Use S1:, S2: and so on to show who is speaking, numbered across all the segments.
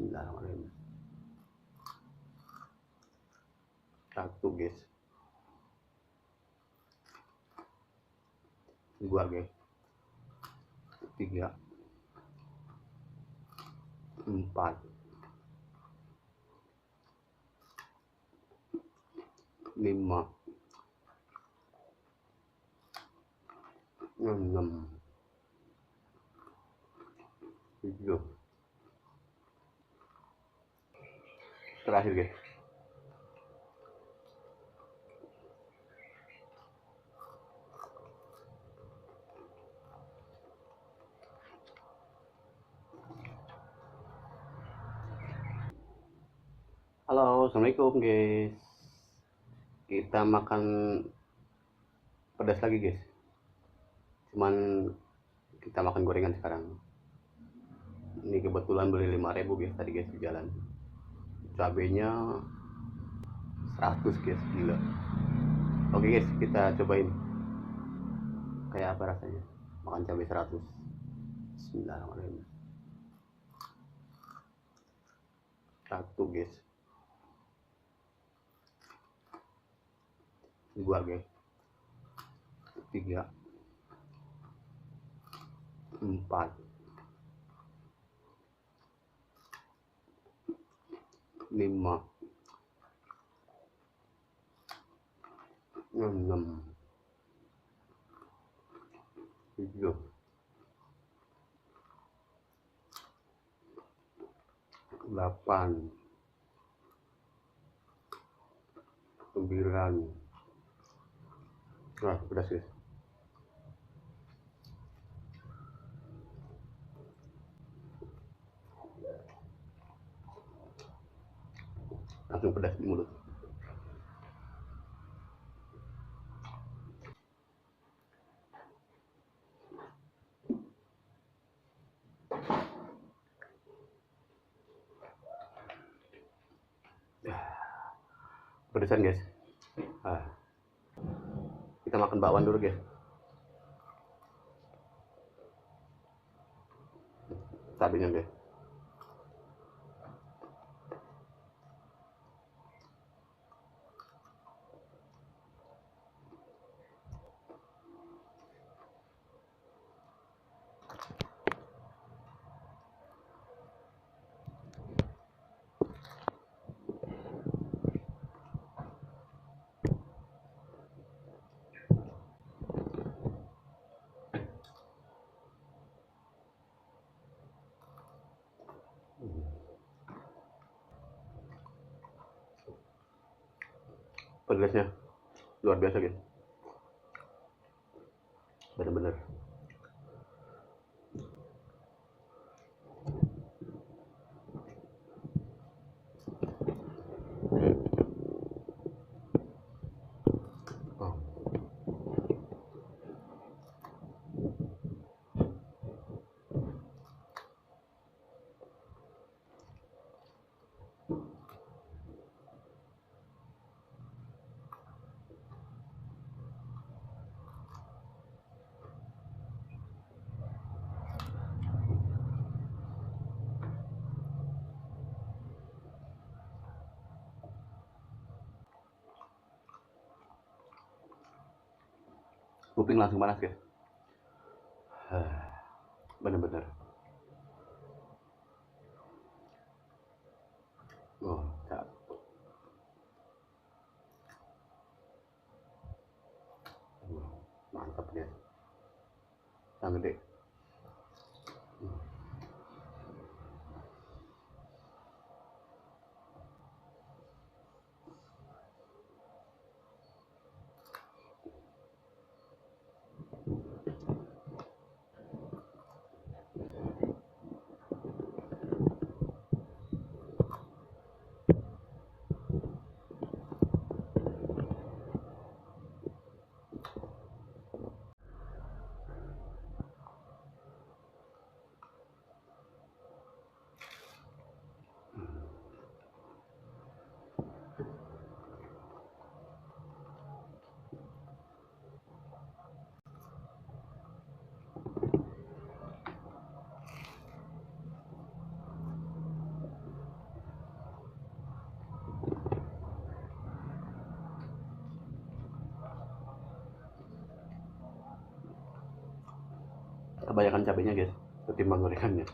S1: Bismillahirrahmanirrahim. Satu guys, dua guys, tiga, empat, lima, enam, tujuh, terakhir guys. Halo, assalamualaikum guys. Kita makan pedas lagi guys. Cuman kita makan gorengan sekarang. Ini kebetulan beli 5.000 guys tadi guys di jalan. Cabenya 100 guys, gila. Oke guys, kita cobain kayak apa rasanya makan cabai 100. Bismillahirrahmanirrahim. Satu guys, dua guys, tiga, empat, lima, enam, tujuh, delapan, sembilan. Nah, pedas guys. Langsung pedas di mulut. Pedesan guys. Kita makan bakwan dulu guys. Cabenya guys. Pedasnya luar biasa guys, bener-bener. Kuping langsung panas guys. Bener-bener. Oh, mantap guys. Yang gede. kebanyakan cabenya guys ketimbang gorengannya.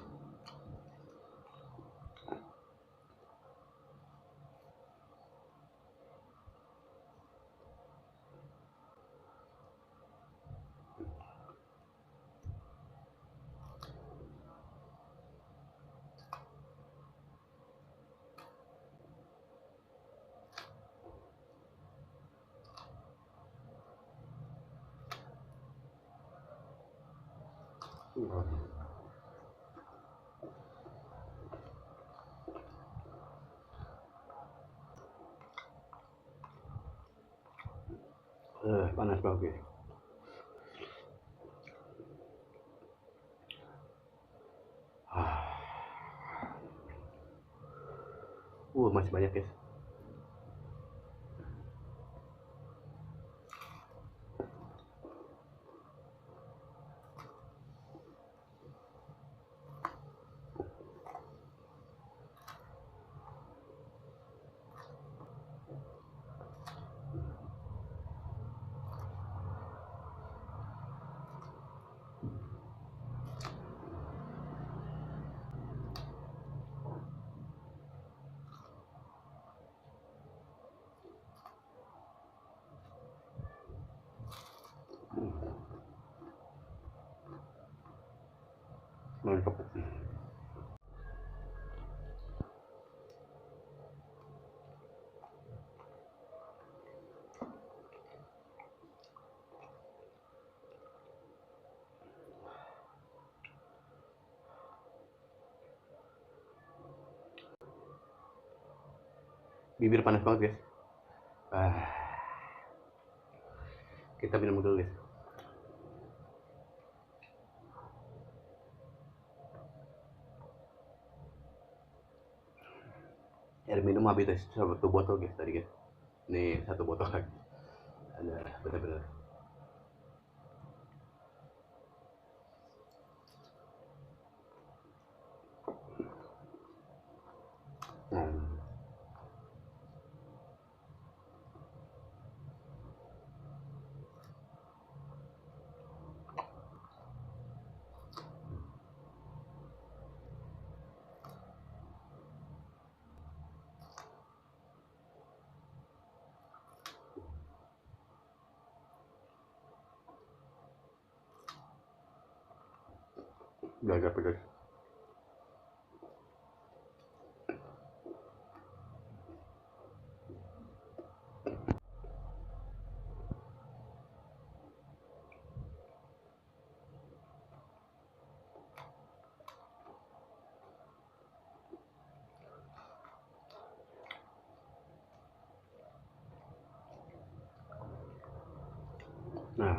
S1: Panas banget guys. Masih banyak guys. Mantap. Bibir panas banget guys. Kita minum dulu guys. Air minum habis satu botol guys tadi guys. Nih satu botol lagi. Ada bener-bener. Agak pedas. Nah,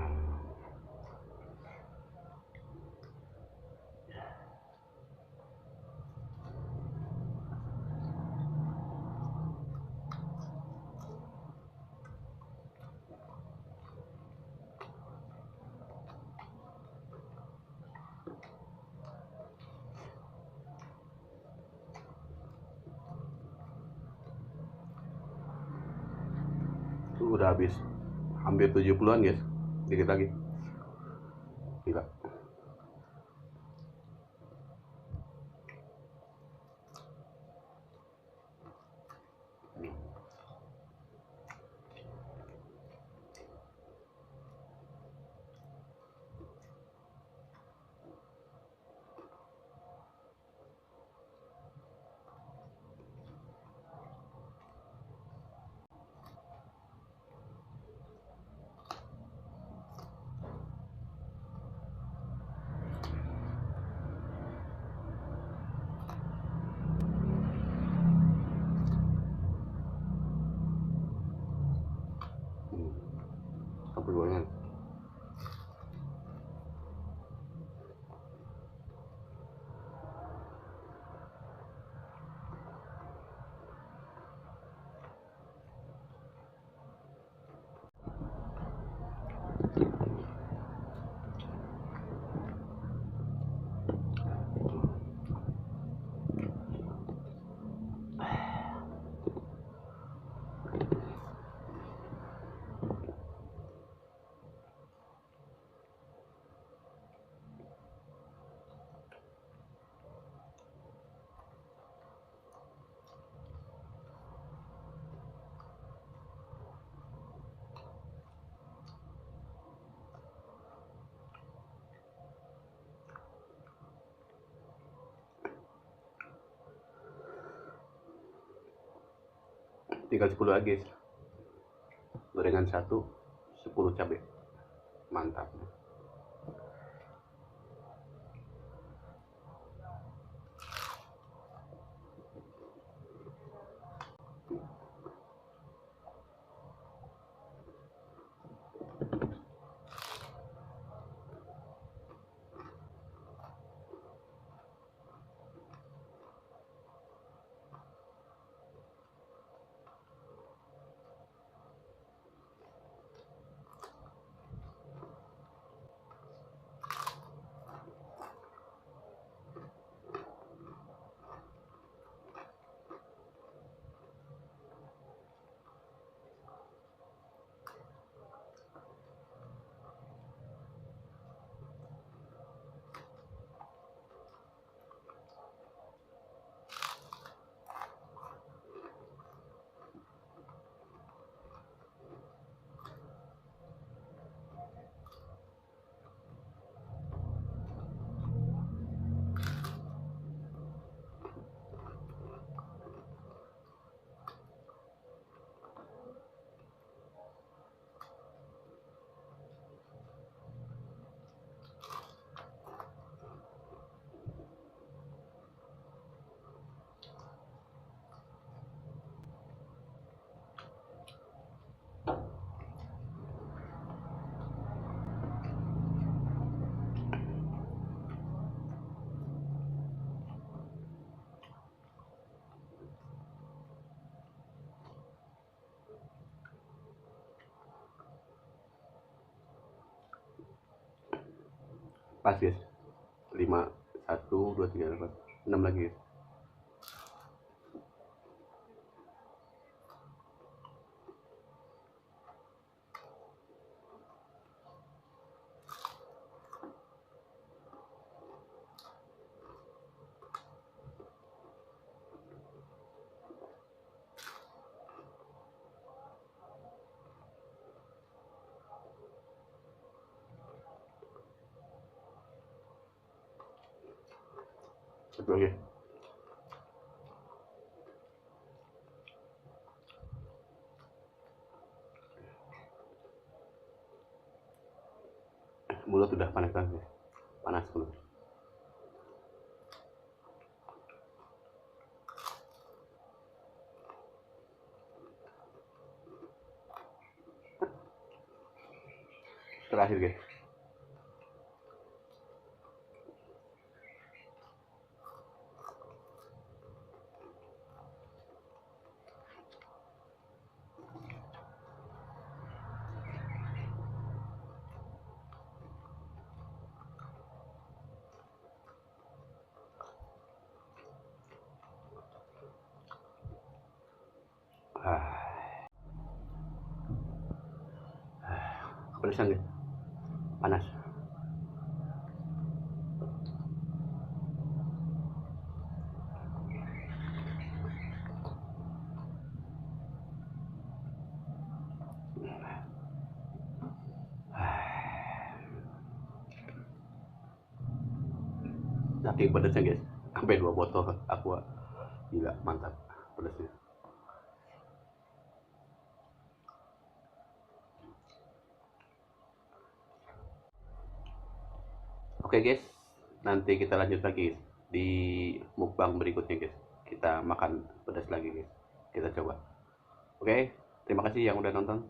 S1: udah habis hampir 70-an guys. Dikit lagi. Gila. Sampai gorengan. tinggal 10 lagi guys. Gorengan 1 10 cabai, mantap. Pas guys, 5 1 2 3 4 6 lagi guys. Satu lagi. Mulut udah panas banget, panas mulut. Terakhir guys. Kepedesan guys, panas. Saking pedesnya guys, sampai 2 botol aqua. Gila, mantap pedesnya. Oke guys, nanti kita lanjut lagi di mukbang berikutnya guys. Kita makan pedas lagi guys. Kita coba. Oke, terima kasih yang udah nonton.